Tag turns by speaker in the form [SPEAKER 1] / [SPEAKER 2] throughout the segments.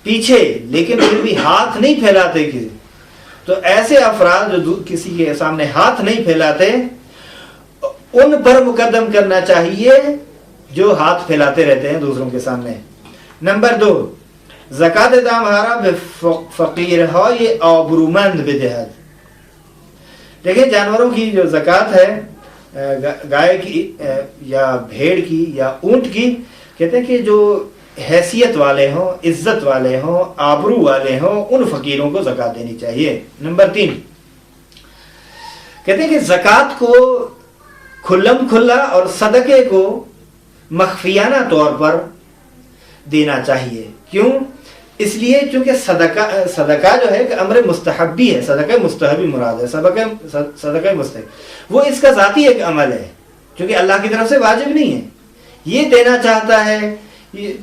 [SPEAKER 1] پیچھے لیکن پھر بھی ہاتھ نہیں پھیلاتے کسی. تو ایسے افراد جو کسی کے سامنے ہاتھ نہیں پھیلاتے ان پر مقدم کرنا چاہیے جو ہاتھ پھیلاتے رہتے ہیں دوسروں کے سامنے. نمبر 2، زکات دا مہارا فقیر ہو یہ آبرومند بدہد. دیکھیں جانوروں کی جو زکات ہے گائے کی یا بھیڑ کی یا اونٹ کی، کہتے ہیں کہ جو حیثیت والے ہوں، عزت والے ہوں، آبرو والے ہوں، ان فقیروں کو زکات دینی چاہیے. نمبر 3، کہتے ہیں کہ زکات کو کھلم کھلا اور صدقے کو مخفیانہ طور پر دینا چاہیے. کیوں؟ اس لیے چونکہ صدقہ جو ہے کہ امر مستحبی ہے، صدقہ مستحبی مراد ہے، صدقہ مستحب وہ اس کا ذاتی ایک عمل ہے چونکہ اللہ کی طرف سے واجب نہیں ہے. یہ دینا چاہتا ہے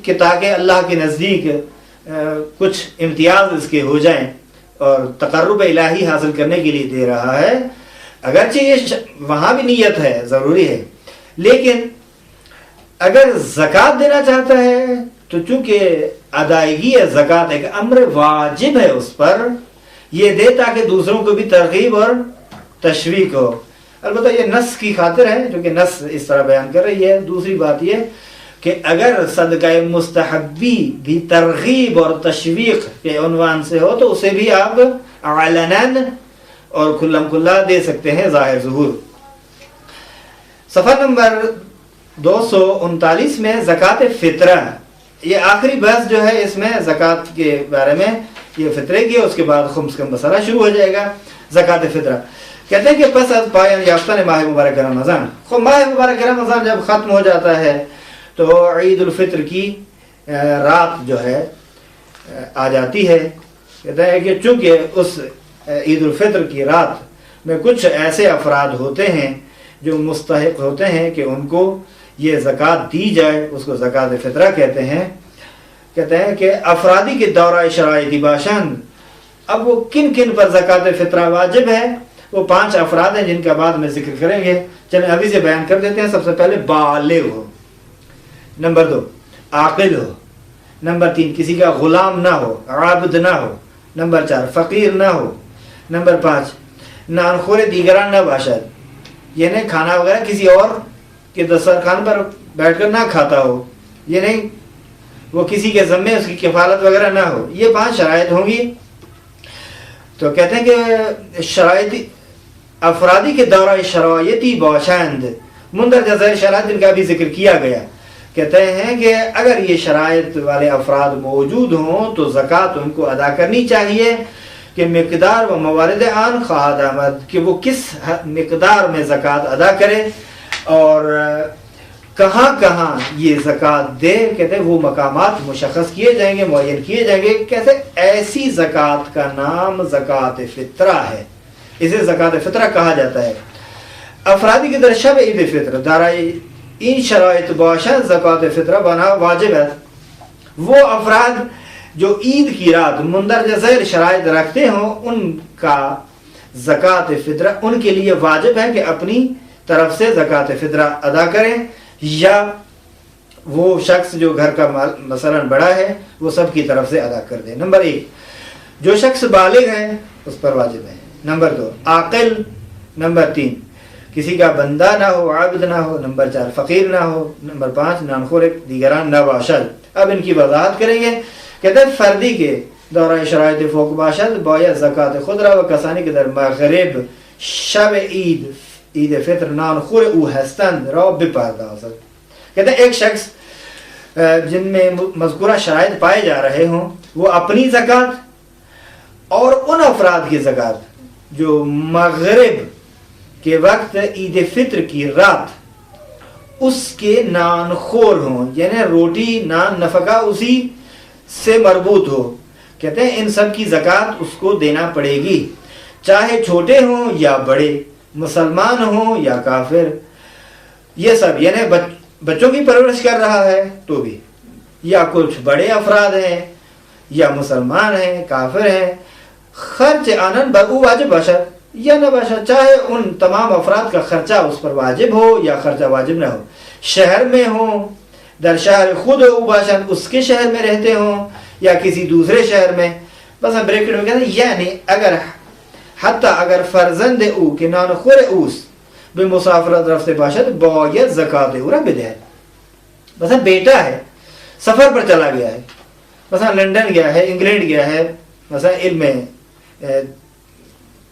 [SPEAKER 1] کہ تاکہ اللہ کے نزدیک کچھ امتیاز اس کے ہو جائیں اور تقرب الہی حاصل کرنے کے لیے دے رہا ہے. اگرچہ یہ وہاں بھی نیت ہے، ضروری ہے، لیکن اگر زکوٰۃ دینا چاہتا ہے تو چونکہ ادائیگی ہے زکوٰۃ ایک امر واجب ہے اس پر، یہ دے تاکہ دوسروں کو بھی ترغیب اور تشویق ہو. البتہ یہ نص کی خاطر ہے جو کہ نص اس طرح بیان کر رہی ہے. دوسری بات یہ کہ اگر صدقہ مستحبی بھی ترغیب اور تشویق کے عنوان سے ہو تو اسے بھی آپ علناً اور کھلم کھلا دے سکتے ہیں، ظاہر ظہور. صفحہ نمبر 239 میں زکوٰۃ فطرہ، یہ آخری بحث جو ہے اس میں زکوٰۃ کے بارے میں، یہ فطرے کی، اس کے بعد خمس کا مسئلہ شروع ہو جائے گا. زکوٰۃ فطرہ کہتے ہیں کہ پس از پایان یافتہ ماہ مبارک رمضان، ماہ مبارک رمضان جب ختم ہو جاتا ہے تو عید الفطر کی رات جو ہے آ جاتی ہے. کہتا ہے کہ چونکہ اس عید الفطر کی رات میں کچھ ایسے افراد ہوتے ہیں جو مستحق ہوتے ہیں کہ ان کو یہ زکوٰۃ دی جائے، اس کو زکوٰۃ فطرہ کہتے ہیں. کہتے ہیں کہ افرادی کے دورہ شرائطی باشند. اب وہ کن کن پر زکوٰۃ فطرہ واجب ہے، وہ 5 افراد ہیں جن کا بعد میں ذکر کریں گے. چلیں ابھی سے بیان کر دیتے ہیں. سب سے پہلے بالغ ہو، نمبر 2 عاقل ہو، نمبر 3 کسی کا غلام نہ ہو، عابد نہ ہو، نمبر 4 فقیر نہ ہو، نمبر 5 نانخور دیگران نہ باشد، یعنی کھانا وغیرہ کسی اور کہ دسترخوان پر بیٹھ کر نہ کھاتا ہو، یہ نہیں وہ کسی کے ذمے اس کی کفالت وغیرہ نہ ہو. یہ 5 شرائط ہوں گی. تو کہتے ہیں کہ شرائط افرادی کے دورہ شرائطی باشند مندرجہ ذیل شرائط جن کا بھی ذکر کیا گیا. کہتے ہیں کہ اگر یہ شرائط والے افراد موجود ہوں تو زکوٰۃ ان کو ادا کرنی چاہیے کہ مقدار و موارد آن خواہد آمد، کہ وہ کس مقدار میں زکوٰۃ ادا کرے اور کہاں کہاں یہ زکوٰۃ دے. کہتے ہیں وہ مقامات مشخص کیے جائیں گے، معین کیے جائیں گے. کہتے ہیں ایسی زکوٰۃ کا نام زکوٰۃ فطرہ ہے، اسے زکوٰۃ فطرہ کہا جاتا ہے. افرادی کے در شب عید فطر دارائے ان شرائط باشد زکوٰۃ فطرہ بنا واجب ہے. وہ افراد جو عید کی رات مندرجہ ذیل شرائط رکھتے ہوں ان کا زکوٰۃ فطرہ ان کے لیے واجب ہے کہ اپنی طرف سے زکوٰۃ فطرہ ادا کریں، یا وہ شخص جو گھر کا مثلا بڑا ہے وہ سب کی طرف سے ادا کر دے. نمبر 1 جو شخص بالغ ہے اس پر واجب ہے. نمبر 2 عاقل. نمبر 3 کسی کا بندہ نہ ہو، عابد نہ ہو. نمبر 4 فقیر نہ ہو. نمبر 5 نانخور دیگران نہ باشد. اب ان کی وضاحت کریں گے. کہتے ہیں فردی کے دورہ شرائط فوق باشد باید زکوٰۃ خضرہ و کسانی کے در مغرب شب عید فطر نانخور او ہستند را بپردازد. کہتے ہیں ایک شخص جن میں مذکورہ شرائط پائے جا رہے ہوں وہ اپنی زکوٰۃ اور ان افراد کی زکوٰۃ جو مغرب کے وقت عید فطر کی رات اس کے نان خور ہوں، یعنی روٹی نان نفقہ اسی سے مربوط ہو. کہتے ہیں ان سب کی زکوٰۃ اس کو دینا پڑے گی، چاہے چھوٹے ہوں یا بڑے، مسلمان ہوں یا کافر. یہ سب یعنی بچوں کی پرورش کر رہا ہے تو بھی، یا کچھ بڑے افراد ہیں یا مسلمان ہیں کافر ہیں. خرچ آنن برو واجب باشد یا نہ باشد، چاہے ان تمام افراد کا خرچہ اس پر واجب ہو یا خرچہ واجب نہ ہو. شہر میں ہوں، در شہر خود او باشد اس کے شہر میں رہتے ہوں، یا کسی دوسرے شہر میں، بس ہم بریکٹ میں کہتے ہیں یعنی اگر حتی اگر فرزند او که نان خور اوست به مسافرت رفته باشد باید زکات او را بدهد. مثلا بیٹا ہے سفر پر چلا گیا ہے، مثلا لندن گیا ہے، انگلینڈ گیا ہے، مثلا علم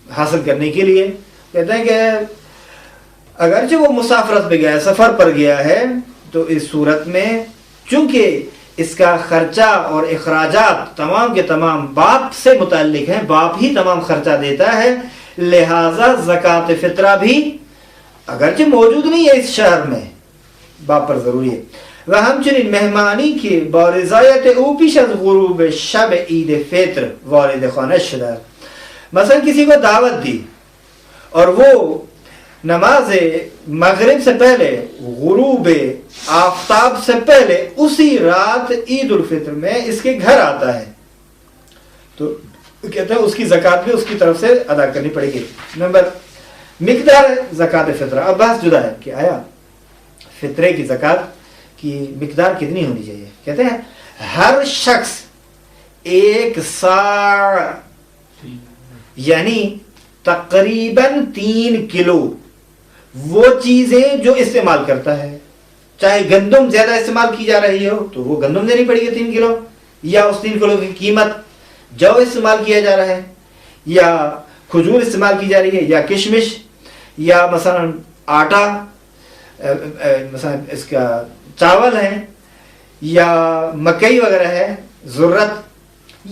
[SPEAKER 1] حاصل کرنے کے لیے، کہتے ہیں کہ اگرچہ وہ مسافرت پہ گیا ہے، سفر پر گیا ہے، تو اس صورت میں چونکہ اس کا خرچہ اور اخراجات تمام کے تمام باپ سے متعلق ہیں، باپ ہی تمام خرچہ دیتا ہے، لہٰذا زکوٰۃ فطرہ بھی اگرچہ موجود نہیں ہے اس شہر میں، باپ پر ضروری ہے. و همچنین مهمانی که با رضایت او پیش از غروب شب عید فطر وارد خانه شده. مثلا کسی کو دعوت دی اور وہ نماز مغرب سے پہلے، غروب آفتاب سے پہلے اسی رات عید الفطر میں اس کے گھر آتا ہے، تو کہتے ہیں اس کی زکوٰۃ بھی اس کی طرف سے ادا کرنی پڑے گی. نمبر مقدار زکوٰۃ فطرہ. اب بحث جدا ہے کہ آیا فطرے کی زکوٰۃ کی مقدار کتنی ہونی چاہیے. کہتے ہیں ہر شخص 1 صاع یعنی تقریباً 3 کلو وہ چیزیں جو استعمال کرتا ہے، چاہے گندم زیادہ استعمال کی جا رہی ہو تو وہ گندم دینی پڑے گی 3 کلو، یا اس 3 کلو کی قیمت جو استعمال کیا جا رہا ہے، یا کھجور استعمال کی جا رہی ہے، یا کشمش، یا مثلا آٹا، مثلا اس کا چاول ہے، یا مکئی وغیرہ ہے، ذرت،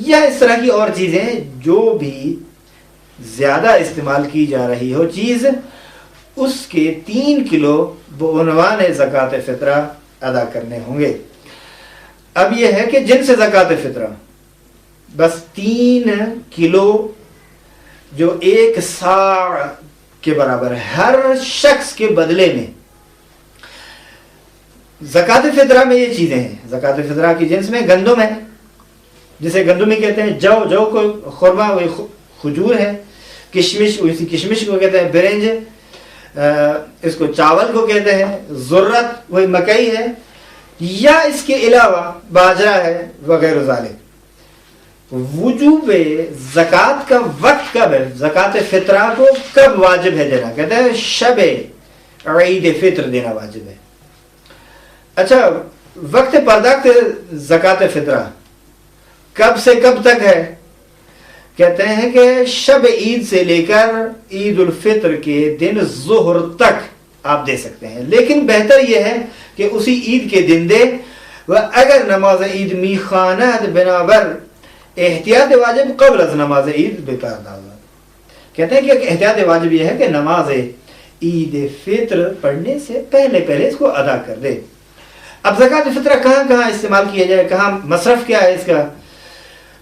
[SPEAKER 1] یا اس طرح کی اور چیزیں جو بھی زیادہ استعمال کی جا رہی ہو چیز، اس کے 3 کلو بعنوان زکوٰۃ فطرہ ادا کرنے ہوں گے. اب یہ ہے کہ جن سے زکوٰۃ فطرہ بس 3 کلو جو 1 صاع کے برابر ہے ہر شخص کے بدلے میں. زکوٰۃ فطرہ میں یہ چیزیں ہیں. زکوٰۃ فطرہ کی جنس میں گندم ہے جسے گندمی کہتے ہیں، جو کو خرما وہی کھجور ہے، کشمش اسی کشمش کو کہتے ہیں برنج، اس کو چاول کو کہتے ہیں، ذرت وہی مکئی ہے، یا اس کے علاوہ باجرہ ہے وغیرہ ذالک. وجوب زکوٰۃ کا وقت کب ہے؟ زکوٰۃ فطرہ کو کب واجب ہے دینا؟ کہتے ہیں شب عید فطر دینا واجب ہے. اچھا، وقت پرداخت زکوٰۃ فطرہ کب سے کب تک ہے؟ کہتے ہیں کہ شب عید سے لے کر عید الفطر کے دن ظہر تک آپ دے سکتے ہیں، لیکن بہتر یہ ہے کہ اسی عید کے دن دے. و اگر نماز عید میخواند بنابر احتیاط واجب قبل از نماز عید بکار دادا. کہتے ہیں کہ احتیاط واجب یہ ہے کہ نماز عید فطر پڑھنے سے پہلے اس کو ادا کر دے. اب زکوٰۃ فطرہ کہاں کہاں استعمال کیا جائے، کہاں مصرف کیا ہے اس کا؟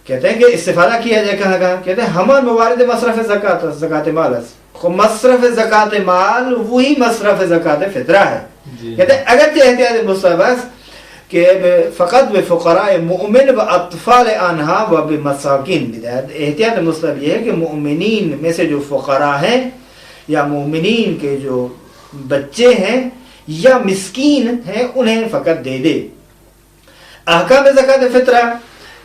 [SPEAKER 1] کہتے ہیں کہ استفادہ کیا جائے کہاں کہاں. کہتے ہیں ہمان موارد مصرف زکوٰۃ مال خو مصرف زکوٰۃ مال وہی مصرف زکوٰۃ فطرہ ہے. کہتے ہیں اگرچہ احتیاط مستحب کہ فقط بفقراء مؤمن و اطفال آنہا و بمساکین بدایت. احتیاط مستحب یہ ہے کہ مؤمنین میں سے جو فقراء ہیں یا مؤمنین کے جو بچے ہیں یا مسکین ہیں انہیں فقط دے دے. احکام زکوٰۃ فطرہ،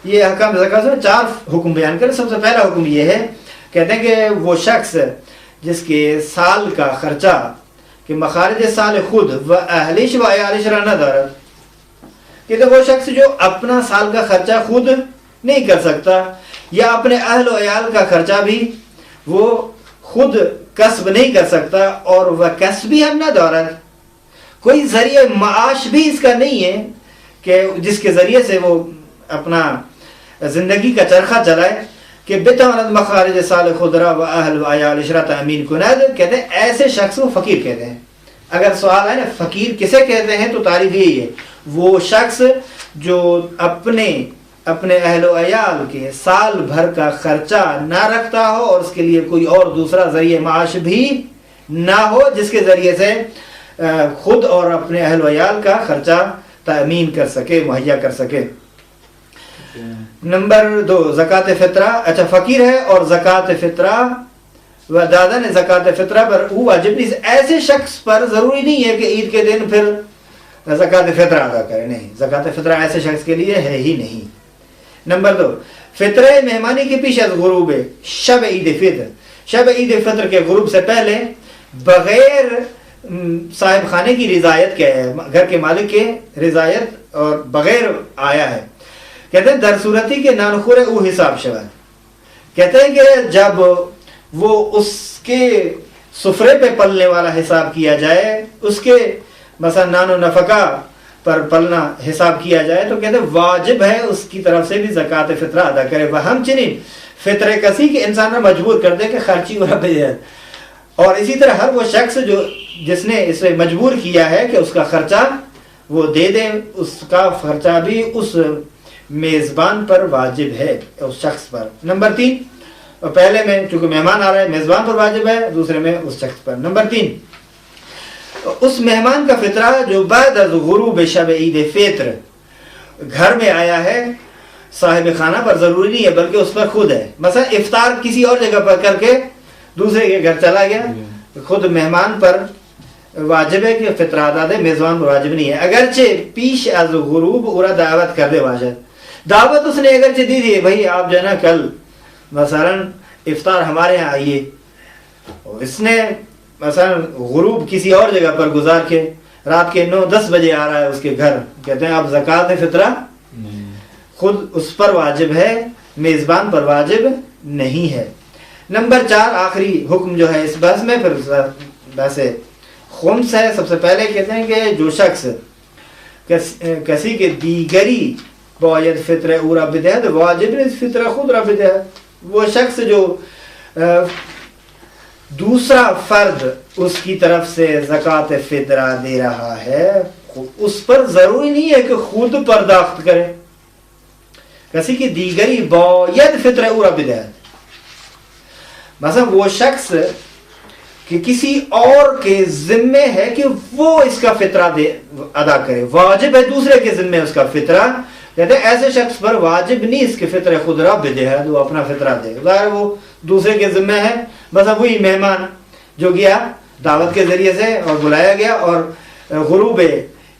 [SPEAKER 1] یہ احکام زکوٰۃ سے 4 حکم بیان کریں. سب سے پہلا حکم یہ ہے، کہتے ہیں کہ وہ شخص جس کے سال کا خرچہ کہ مخارج سال خود و اہلش و عیالش را ندارد، کہتے ہیں وہ شخص جو اپنا سال کا خرچہ خود نہیں کر سکتا یا اپنے اہل و عیال کا خرچہ بھی وہ خود کسب نہیں کر سکتا، اور وہ کسبی ہم نہ دارد، کوئی ذریعہ معاش بھی اس کا نہیں ہے کہ جس کے ذریعے سے وہ اپنا زندگی کا چرخہ چلائے. کہ بتواند مخارج سال خدرا و اہل و عیال عشرہ تامین کند. کہتے ہیں ایسے شخص کو فقیر کہتے ہیں. اگر سوال ہے نا فقیر کسے کہتے ہیں تو تعریف یہی ہے، وہ شخص جو اپنے اہل و عیال کے سال بھر کا خرچہ نہ رکھتا ہو اور اس کے لیے کوئی اور دوسرا ذریعہ معاش بھی نہ ہو جس کے ذریعے سے خود اور اپنے اہل و عیال کا خرچہ تامین کر سکے، مہیا کر سکے. نمبر 2 زکوٰۃ فطرہ. اچھا، فقیر ہے اور زکوٰۃ فطرہ و دادا نے زکوٰۃ فطرہ پر وہ واجب نہیں. ایسے شخص پر ضروری نہیں ہے کہ عید کے دن پھر زکوٰۃ فطرہ ادا کرے، نہیں، زکوٰۃ فطرہ ایسے شخص کے لیے ہے ہی نہیں. نمبر 2 فطرہ مہمانی کے پیش از غروب شب عید فطر، شب عید فطر کے غروب سے پہلے بغیر صاحب خانے کی رضایت کے ہے، گھر کے مالک کے رضایت اور بغیر آیا ہے. کہتے ہیں در صورتی کے نانخور او حساب شود، کہتے ہیں کہ جب وہ اس کے سفرے پہ پلنے والا حساب کیا جائے، اس کے مثلا نان و نفقہ پر پلنا حساب کیا جائے، تو کہتے ہیں واجب ہے اس کی طرف سے بھی زکوٰۃ فطرہ ادا کرے. وہ ہم چنین فطر کسی کے انسان کو مجبور کر دے کہ خرچی اور اور اسی طرح ہر وہ شخص جس نے اسے مجبور کیا ہے کہ اس کا خرچہ وہ دے دے، اس کا خرچہ بھی اس میزبان پر واجب ہے، اس شخص پر. نمبر 3 پہلے میں چونکہ مہمان آ رہا ہے میزبان پر واجب ہے، دوسرے میں اس شخص پر. نمبر 3 اس مہمان کا فطرہ جو بعد از غروب شب عید فطر گھر میں آیا ہے، صاحب خانہ پر ضروری نہیں ہے بلکہ اس پر خود ہے. مثلا افطار کسی اور جگہ پر کر کے دوسرے کے گھر چلا گیا، خود مہمان پر واجب ہے کہ فطرہ ادا دے، میزبان پر واجب نہیں ہے. اگرچہ پیش از غروب اورا دعوت کر دے واجب، دعوت اس نے اگرچہ دی دی بھائی آپ جو ہے نا کل مثلا افطار ہمارے ہاں آئیے، اس نے مثلا غروب کسی اور جگہ پر گزار کے رات کے 9-10 بجے آ رہا ہے اس کے گھر، کہتے ہیں آپ زکوٰۃ فطرہ خود اس پر واجب ہے، میزبان پر واجب نہیں ہے. نمبر 4 آخری حکم جو ہے اس بحث میں، پھر ویسے خمس ہے. سب سے پہلے کہتے ہیں کہ جو شخص کسی کے دیگری باید فطر او را بدہد واجب نیست فطر خود را بدہد، وہ شخص جو دوسرا فرد اس کی طرف سے زکوٰۃ فطرہ دے رہا ہے، اس پر ضروری نہیں ہے کہ خود پرداخت کرے. کسی کی دیگری باید فطر او را بدہد، مثلا وہ شخص کہ کسی اور کے ذمے ہے کہ وہ اس کا فطرہ ادا کرے، واجب ہے دوسرے کے ذمے اس کا فطرہ. کہتے ہیں ایسے شخص پر واجب نہیں اس کے فطر خود را بدہد، وہ اپنا فطرہ دے، ظاہر وہ دوسرے کے ذمے ہے. مثلا وہی مہمان جو گیا دعوت کے ذریعے سے اور بلایا گیا اور غروب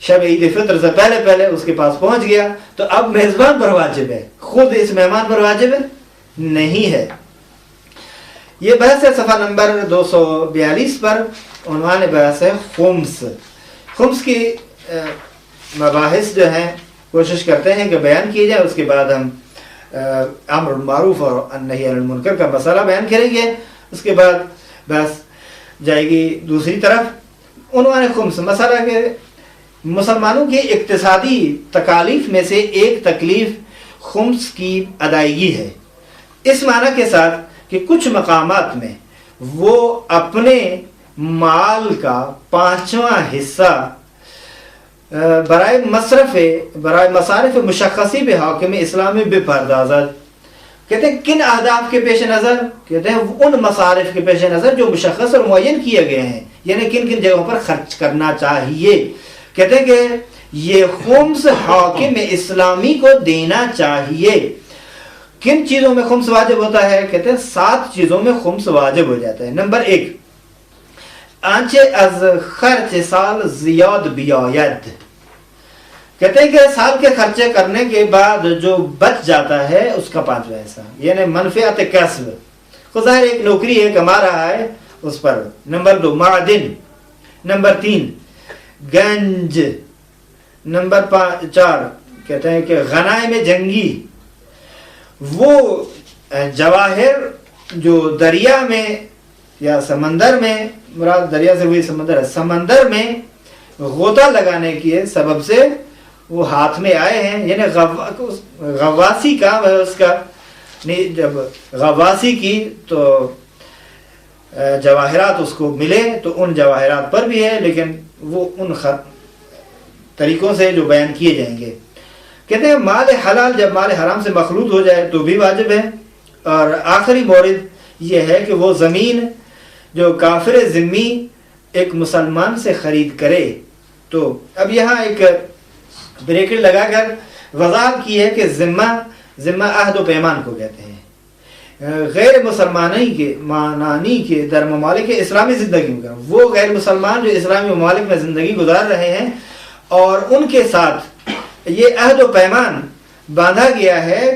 [SPEAKER 1] شب عید فطر سے پہلے پہلے اس کے پاس پہنچ گیا، تو اب میزبان پر واجب ہے، خود اس مہمان پر واجب نہیں ہے. یہ بحث ہے صفحہ نمبر 242 پر، عنوان بحث ہے خمس. خمس کی مباحث جو ہیں کوشش کرتے ہیں کہ بیان کیے جائے، اس کے بعد ہم امر بالمعروف اور نہی عن المنکر کا مسئلہ بیان کریں گے. اس کے بعد بحث جائے گی دوسری طرف. عنوان خمس مسئلہ کہ مسلمانوں کی اقتصادی تکالیف میں سے ایک تکلیف خمس کی ادائیگی ہے، اس معنی کے ساتھ کہ کچھ مقامات میں وہ اپنے مال کا 5واں حصہ برائے مصارف مشخصی بے حاکم اسلامی بپردازد. کہتے ہیں کن اہداف کے پیش نظر؟ کہتے ہیں ان مصارف کے پیش نظر جو مشخص اور معین کیے گئے ہیں، یعنی کن کن جگہوں پر خرچ کرنا چاہیے. کہتے ہیں کہ یہ خمس حاکم اسلامی کو دینا چاہیے. کن چیزوں میں خمس واجب ہوتا ہے؟ کہتے ہیں 7 چیزوں میں خمس واجب ہو جاتا ہے. نمبر 1 آنچے از خرچ سال زیاد بیاید. کہتے ہیں کہ سال کے خرچے کرنے کے بعد جو بچ جاتا ہے اس کا 5واں حصہ، یعنی منفعت کسب، خود ظاہر ایک نوکری ہے کما رہا ہے اس پر. نمبر 2 معدن. نمبر 3 گنج. نمبر 4 کہتے ہیں کہ غنائم جنگی، وہ جواہر جو دریا میں یا سمندر میں، مراد دریا سے وہی سمندر ہے، سمندر میں غوطہ لگانے کے سبب سے وہ ہاتھ میں آئے ہیں، یعنی غواسی کام ہے اس کا. جب غواسی کی تو جواہرات اس کو ملے تو ان جواہرات پر بھی ہے، لیکن وہ ان طریقوں سے جو بیان کیے جائیں گے. کہتے ہیں مال حلال جب مال حرام سے مخلوط ہو جائے تو بھی واجب ہے. اور آخری مورد یہ ہے کہ وہ زمین جو کافر ذمی ایک مسلمان سے خرید کرے. تو اب یہاں ایک بریکٹ لگا کر وضاحت کی ہے کہ ذمہ عہد و پیمان کو کہتے ہیں. غیر مسلمانی کے در ممالک اسلامی زندگی میں، وہ غیر مسلمان جو اسلامی ممالک میں زندگی گزار رہے ہیں اور ان کے ساتھ یہ عہد و پیمان باندھا گیا ہے